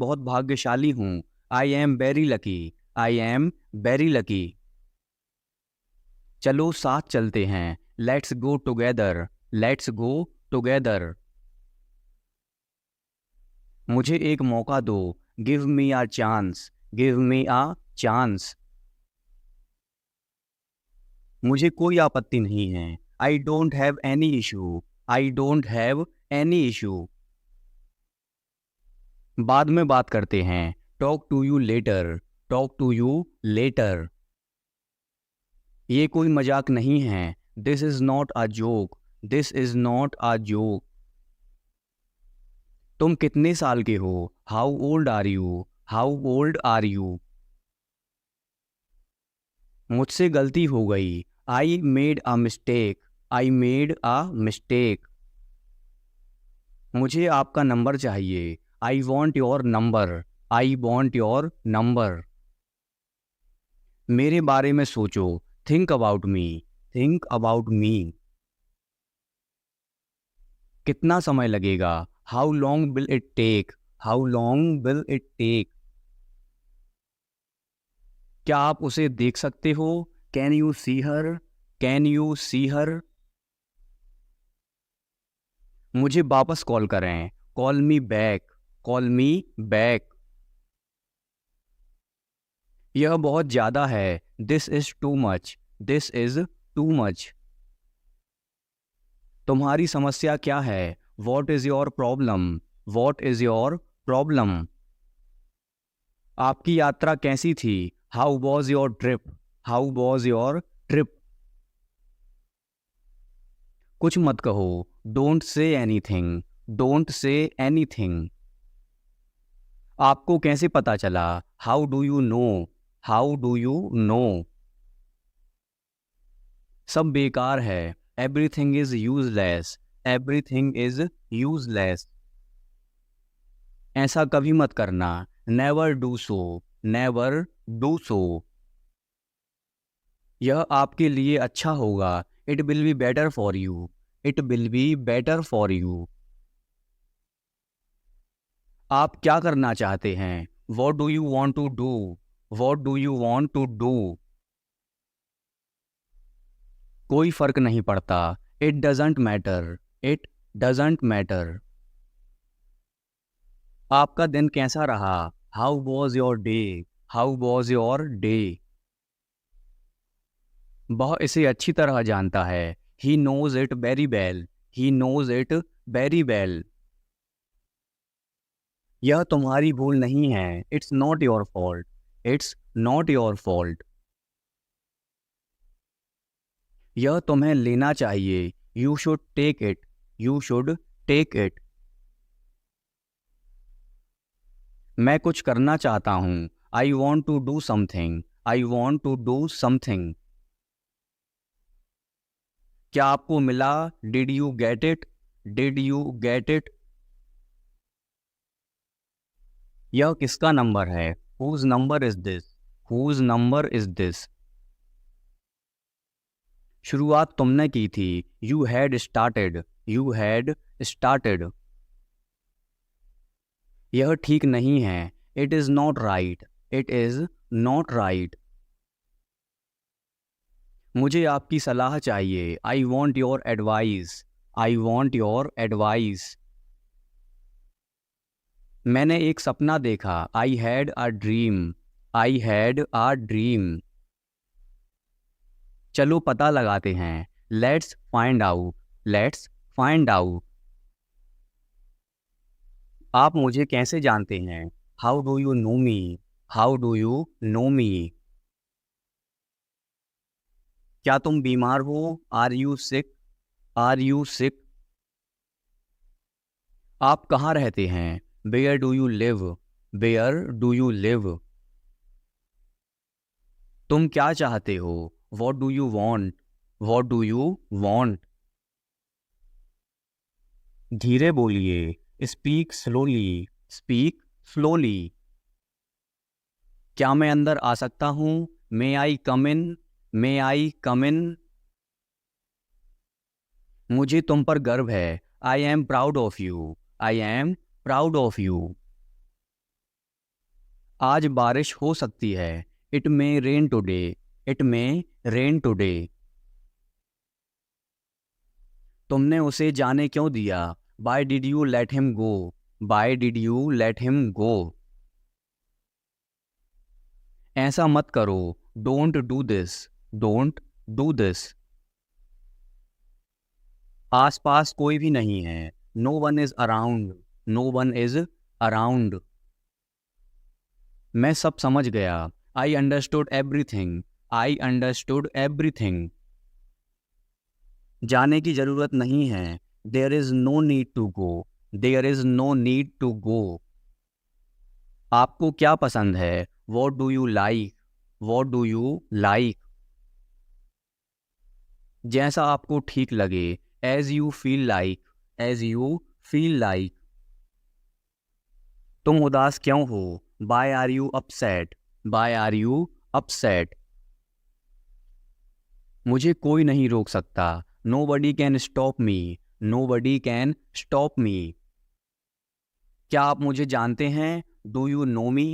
बहुत भाग्यशाली हूँ। I am very lucky. I am very lucky. चलो साथ चलते हैं। Let's go together. Let's go together. मुझे एक मौका दो। Give me a chance. Give me a chance. मुझे कोई आपत्ति नहीं है। I don't have any issue. I don't have any issue. बाद में बात करते हैं। Talk to you later. Talk to you later. ये कोई मजाक नहीं है। This is not a joke. This is not a joke. तुम कितने साल के हो? How old are you? How old are you? मुझसे गलती हो गई। I made a mistake. I made a mistake. मुझे आपका नंबर चाहिए। I want your number. I want your number. मेरे बारे में सोचो। Think about me. Think about me. कितना समय लगेगा? How long will it take? How long will it take? क्या आप उसे देख सकते हो? Can you see her? Can you see her? मुझे वापस कॉल करें। Call me back. Call me back. यह बहुत ज्यादा है। This is too much. This is too much. तुम्हारी समस्या क्या है? What is your problem? What is your problem? आपकी यात्रा कैसी थी? How was your trip? How was your trip? कुछ मत कहो। Don't say anything. Don't say anything. आपको कैसे पता चला? How do you know? How do you know? सब बेकार है। Everything is useless. Everything is useless. ऐसा कभी मत करना। Never do so. Never do so. यह आपके लिए अच्छा होगा। It will be better for you. It will be better for you. आप क्या करना चाहते हैं? What do you want to do? What do you want to do? कोई फर्क नहीं पड़ता। It doesn't matter. It doesn't matter. आपका दिन कैसा रहा? How was your day? How was your day? वह इसे अच्छी तरह जानता है। He knows it very well. He knows it very well. यह तुम्हारी भूल नहीं है। It's not your fault. It's not your fault. यह तुम्हें लेना चाहिए। You should take it. You should take it. मैं कुछ करना चाहता हूँ। I want to do something. I want to do something. क्या आपको मिला? Did you get it? Did you get it? यह किसका नंबर है? Whose number is this? Whose number is this? शुरुआत तुमने की थी। You had started. You had started. यह ठीक नहीं है। It is not right. It is not right. मुझे आपकी सलाह चाहिए। I want your advice. I want your advice. मैंने एक सपना देखा। I had a dream. I had a dream. चलो पता लगाते हैं। Let's find out. Let's find out. आप मुझे कैसे जानते हैं? How do you know me? How do you know me? क्या तुम बीमार हो? Are you sick? Are you sick? आप कहाँ रहते हैं? Where do you live? Where do you live? तुम क्या चाहते हो? What do you want? What do you want? धीरे बोलिए। Speak slowly. Speak slowly. क्या मैं अंदर आ सकता हूँ? मे आई कम इन? मे आई कम इन? मुझे तुम पर गर्व है। I am proud of you. I am proud of you. आज बारिश हो सकती है। It may rain today. It may rain today. तुमने उसे जाने क्यों दिया? Why did you let him go? Why did you let him go? ऐसा मत करो। Don't do this. Don't do this. आसपास कोई भी नहीं है। No one is around. No one is around. मैं सब समझ गया। I understood everything. I understood everything. जाने की जरूरत नहीं है। There is no need to go. There is no need to go. आपको क्या पसंद है? What do you like? What do you like? जैसा आपको ठीक लगे। As you feel like. As you feel like. तुम उदास क्यों हो? Why are you upset? Why are you upset? मुझे कोई नहीं रोक सकता। Nobody can stop me. Nobody can stop me. क्या आप मुझे जानते हैं? Do you know me?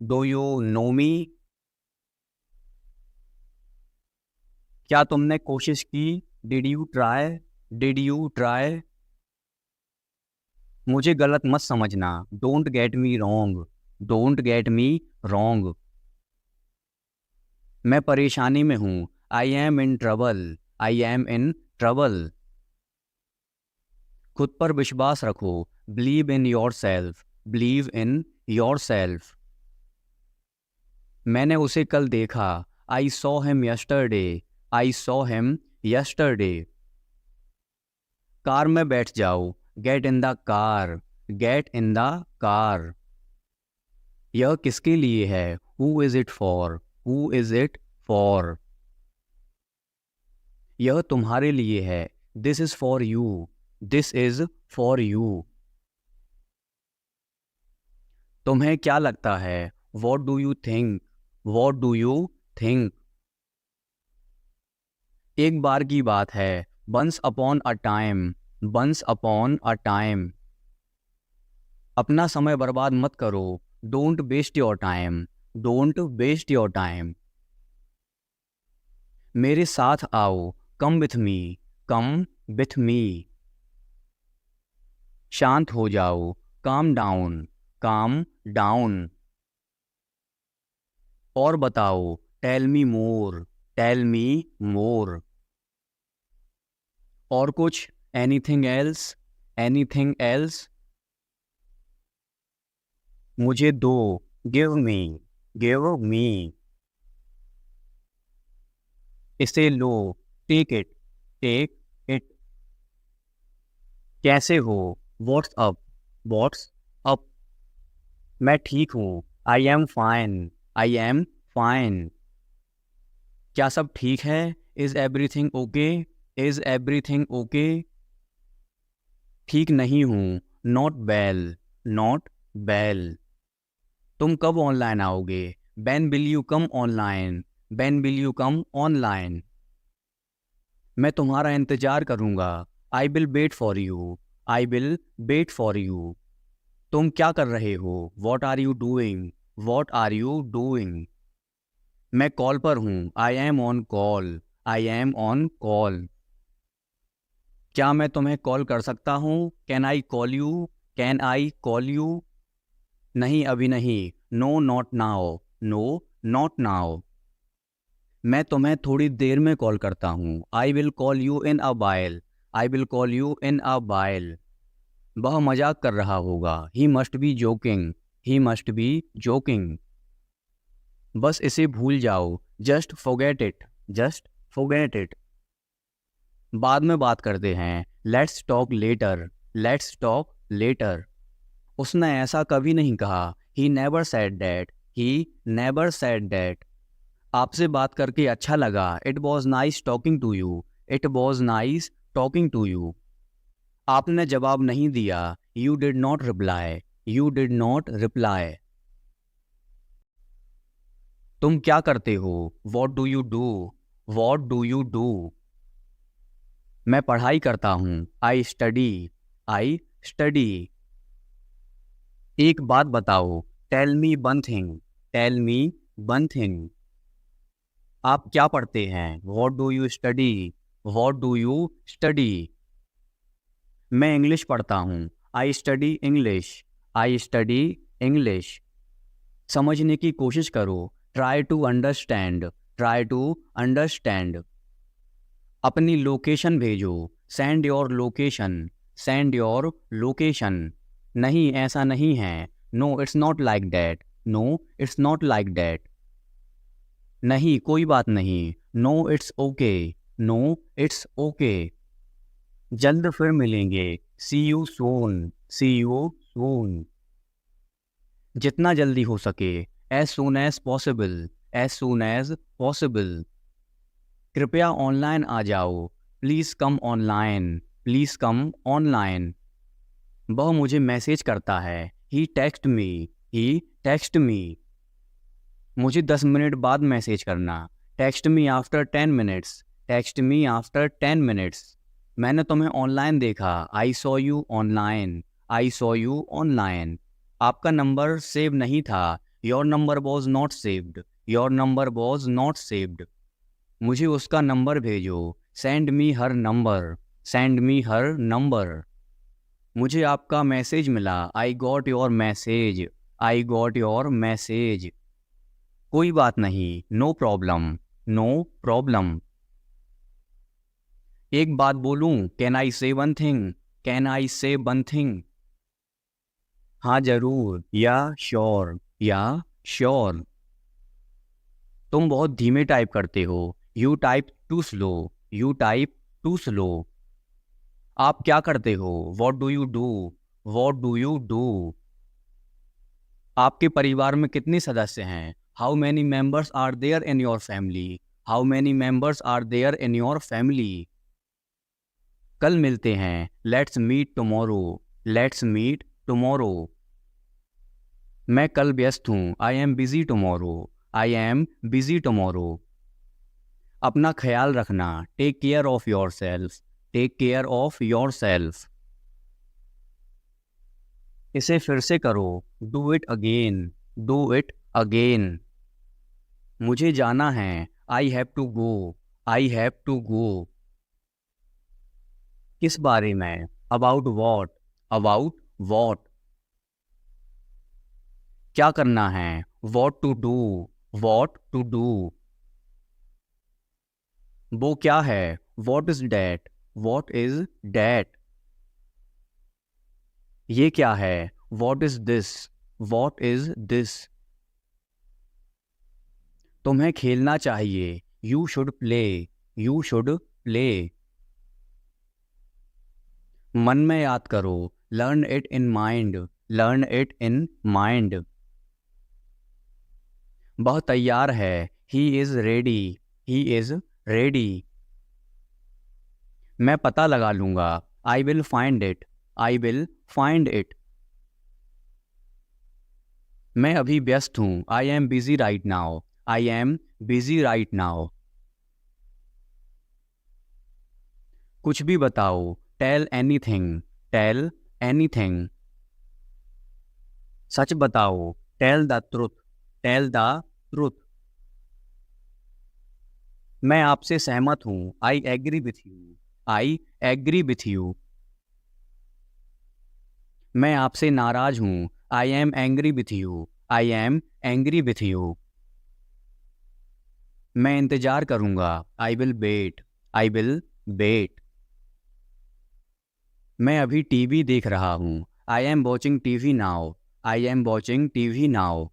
Do you know me? क्या तुमने कोशिश की? Did you try? Did you try? मुझे गलत मत समझना। Don't get me wrong. Don't get me wrong. मैं परेशानी में हूँ। I am in trouble. I am in trouble. खुद पर विश्वास रखो। Believe in yourself. Believe in yourself. मैंने उसे कल देखा। I saw him yesterday. I saw him yesterday. Car में बैठ जाओ। Get in the car. Get in the car. यह किसके लिए है? Who is it for? Who is it for? यह तुम्हारे लिए है। This is for you. This is for you. तुम्हें क्या लगता है? What do you think? What do you think? एक बार की बात है। Once upon a time. Once upon a time. अपना समय बर्बाद मत करो। Don't waste your time. Don't waste your time. मेरे साथ आओ। Come with me. Come with me. शांत हो जाओ। Calm down. Calm down. और बताओ। Tell me more. Tell me more. और कुछ? Anything else? Anything else? मुझे दो। Give me. Give me. इसे लो। Take it. Take it. कैसे हो? What's up? What's up? मैं ठीक हूँ। I am fine. I am fine. क्या सब ठीक है? Is everything okay? Is everything okay? ठीक नहीं हूँ। Not well. Not well. तुम कब ऑनलाइन आओगे? When will you come online? When will you come online? मैं तुम्हारा इंतजार करूंगा। I will wait for you. I will wait for you. तुम क्या कर रहे हो? What are you doing? What are you doing? मैं कॉल पर हूँ। I am on call. I am on call. क्या मैं तुम्हें कॉल कर सकता हूँ? Can I call you? Can I call you? नहीं, अभी नहीं। No, not now. No, not now. मैं तुम्हें थोड़ी देर में कॉल करता हूँ। I will call you in a while. I will call you in a while. वह मजाक कर रहा होगा। He must be joking. He must be joking. बस इसे भूल जाओ। Just forget it. Just forget it. बाद में बात करते हैं। Let's talk later. Let's talk later. उसने ऐसा कभी नहीं कहा। He never said that. He never said that. आपसे बात करके अच्छा लगा। It was nice talking to you. It was nice talking to you. आपने जवाब नहीं दिया। You did not reply. You did not reply. तुम क्या करते हो? What do you do? What do you do? मैं पढ़ाई करता हूँ। I study. I study. एक बात बताओ। Tell me one thing, tell me one thing. आप क्या पढ़ते हैं? What do you study, what do you study. मैं इंग्लिश पढ़ता हूँ, I study English, I study English. समझने की कोशिश करो, try to understand, try to understand. अपनी लोकेशन भेजो, send your location, send your location. नहीं ऐसा नहीं है, no it's not like that, no it's not like that. नहीं कोई बात नहीं, no it's okay, no it's okay. जल्द फिर मिलेंगे, सी you soon, C you soon. जितना जल्दी हो सके, as soon as possible, as soon as possible. कृपया ऑनलाइन आ जाओ, please come online, please come online. वह मुझे मैसेज करता है, ही टेक्स्ट मी, ही टेक्स्ट मी। मुझे 10 मिनट बाद मैसेज करना, text me after 10 minutes, text me after 10 minutes. मैंने तुम्हें ऑनलाइन देखा, I saw you online, I saw you online. आपका नंबर सेव नहीं था, your number was not saved, your number was not saved. मुझे उसका नंबर भेजो, सेंड मी हर number, send me हर number. मुझे आपका मैसेज मिला, I got your message, I got your message. कोई बात नहीं, नो प्रॉब्लम, नो प्रॉब्लम। एक बात बोलूं, कैन आई से वन थिंग, कैन आई से वन थिंग। हाँ जरूर, या श्योर, या श्योर। तुम बहुत धीमे टाइप करते हो, you type too slow, you type too slow. आप क्या करते हो? What do you do, what do you do. आपके परिवार में कितने सदस्य हैं? How many members are there in your family, how many members are there in your family. कल मिलते हैं, let's meet tomorrow, let's meet tomorrow. मैं कल व्यस्त हूँ, I am busy tomorrow, I am busy tomorrow. अपना ख्याल रखना, take care of yourself, take care of yourself. इसे फिर से करो, do it again, do it again. मुझे जाना है, I have to go, I have to go. किस बारे में? About what, about what. क्या करना है? What to do, what to do. वो क्या है? What is that, what is that. ये क्या है? What is this, what is this. तुम्हें खेलना चाहिए, you should play, you should play. मन में याद करो, learn it in mind, learn it in mind. वह तैयार है, he is ready, he is ready. मैं पता लगा लूंगा, I will find it, I will find it. मैं अभी व्यस्त हूँ, I am busy right now, I am busy right now. कुछ भी बताओ, टेल एनीथिंग, टेल एनीथिंग। सच बताओ, tell the truth, tell the truth. मैं आपसे सहमत हूँ, आई agree with you, I agree with you. मैं आपसे नाराज हूँ, I am angry with you, I am angry with you. मैं इंतजार करूँगा, I will wait, I will wait. मैं अभी टीवी देख रहा हूँ, I am watching TV now, I am watching TV now.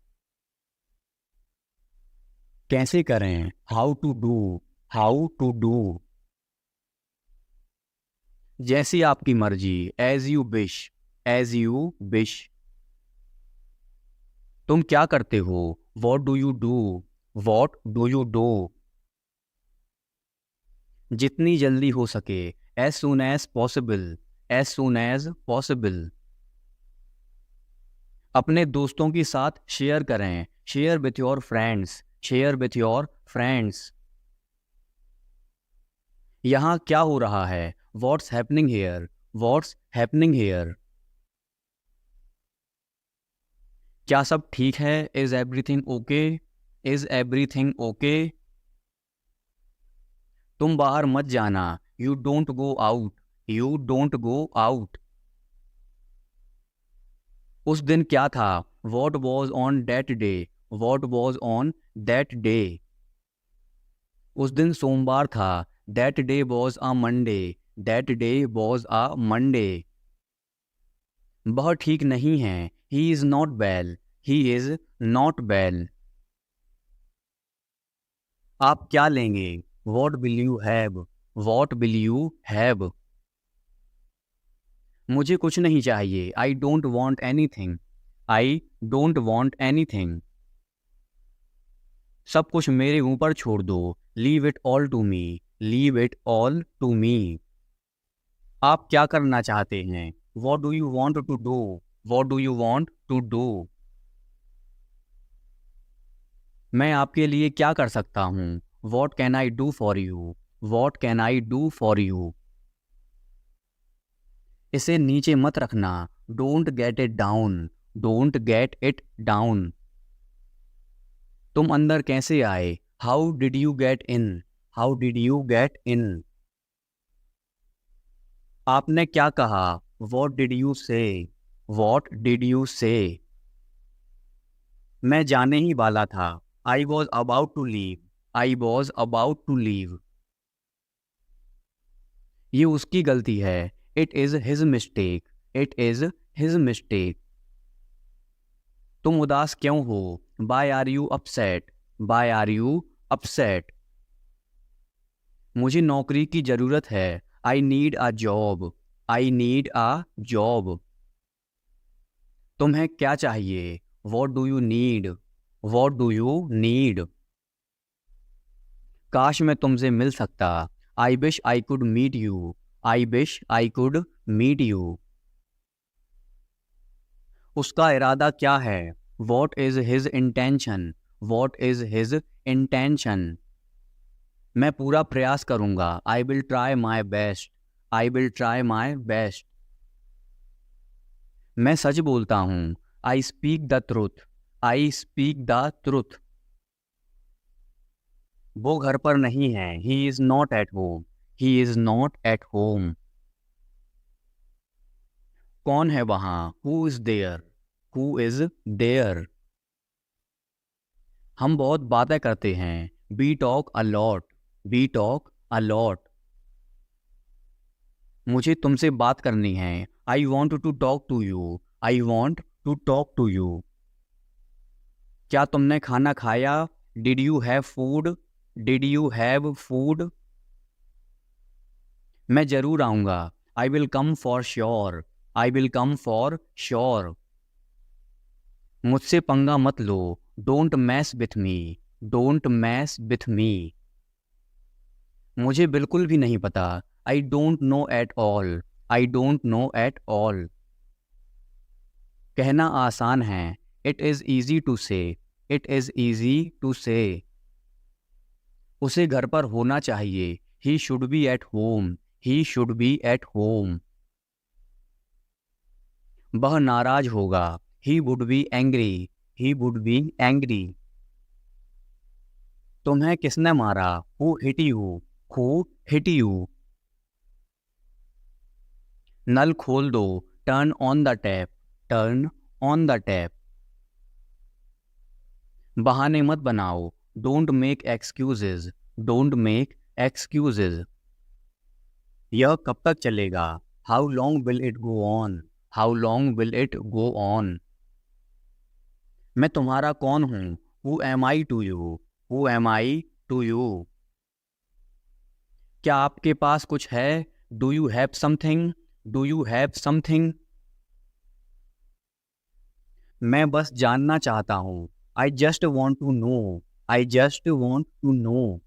कैसे करें? How to do, how to do. जैसी आपकी मर्जी, as you wish, as you wish. तुम क्या करते हो? What do you do, what do you do. जितनी जल्दी हो सके, as soon as possible, as soon as पॉसिबल। अपने दोस्तों के साथ शेयर करें, share with your friends, share with your friends. यहाँ क्या हो रहा है? What's happening here, what's happening here. क्या सब ठीक है? Is everything okay? Is everything okay? तुम बाहर मत जाना। You don't go out. You don't go out. उस दिन क्या था? What was on that day? What was on that day? उस दिन सोमवार था। That day was a Monday. That day was a Monday. वह ठीक नहीं है। He is not well. He is not well. आप क्या लेंगे? What will you have? What will you have? मुझे कुछ नहीं चाहिए। I don't want anything. I don't want anything. सब कुछ मेरे ऊपर छोड़ दो। Leave it all to me. Leave it all to me. आप क्या करना चाहते हैं? What do you want to do? What do you want to do? मैं आपके लिए क्या कर सकता हूँ? What can I do for you? What can I do for you? इसे नीचे मत रखना। Don't get it down. Don't get it down. तुम अंदर कैसे आए? How did you get in? How did you get in? आपने क्या कहा? What did you say? What did you say? मैं जाने ही वाला था। I was about to leave. I was about to leave. ये उसकी गलती है। It is his mistake. It is his mistake. तुम उदास क्यों हो? Why are you upset? Why are you upset? मुझे नौकरी की ज़रूरत है। I need a job. I need a job. तुम्हें क्या चाहिए? What do you need? What do you need? काश मैं तुमसे मिल सकता। I wish I could meet you. I wish I could meet you. उसका इरादा क्या है? What is his intention? What is his intention? मैं पूरा प्रयास करूंगा। I will try my best. I will try my best. मैं सच बोलता हूँ। I speak the truth. I speak the truth. वो घर पर नहीं है। He is not at home. He is not at home. कौन है वहाँ? Who is there? Who is there? हम बहुत बातें करते हैं। We talk a lot. We talk a lot. मुझे तुमसे बात करनी है। I want to talk to you. I want to talk to you. क्या तुमने खाना खाया? Did you have food? Did you have food? मैं जरूर आऊँगा। I will come for sure. I will come for sure. मुझसे पंगा मत लो। Don't mess with me. Don't mess with me. मुझे बिल्कुल भी नहीं पता। I don't know at all. I don't know at all. कहना आसान है। It is easy to say. It is easy to say. उसे घर पर होना चाहिए। He should be at home. He should be at home. वह नाराज होगा। He would be angry. He would be angry. तुम्हें किसने मारा? Who hit you? Who hit you? नल खोल दो। Turn on the tap. Turn on the tap. बहाने मत बनाओ। Don't make excuses. Don't make excuses. यह कब तक चलेगा? How long will it go on? How long will it go on? मैं तुम्हारा कौन हूँ? Who am I to you? Who am I to you? क्या आपके पास कुछ है? Do you have something? Do you have something? मैं बस जानना चाहता हूँ। आई just want to know. I just want to know.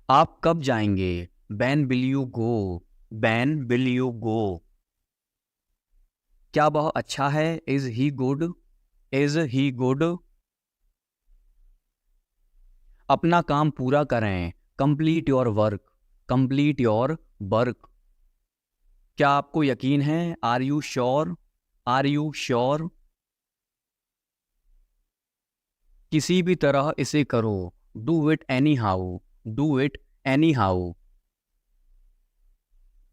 आप कब जाएंगे? When will you go? When will you go? क्या वह अच्छा है? Is he good? Is he good? अपना काम पूरा करें। Complete your work. Complete your work. क्या आपको यकीन है? Are you sure? Are you sure? किसी भी तरह इसे करो, do it anyhow, do it anyhow.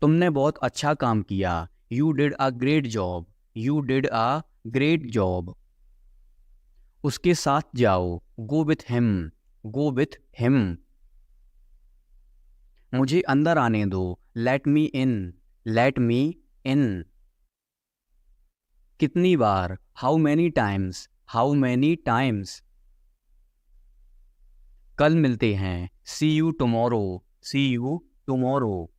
तुमने बहुत अच्छा काम किया, you did a great job, you did a great job. उसके साथ जाओ, go with him, go with him. मुझे अंदर आने दो, late me in, late me in. कितनी बार, how many times, how many times. कल मिलते हैं, see you tomorrow, see you tomorrow.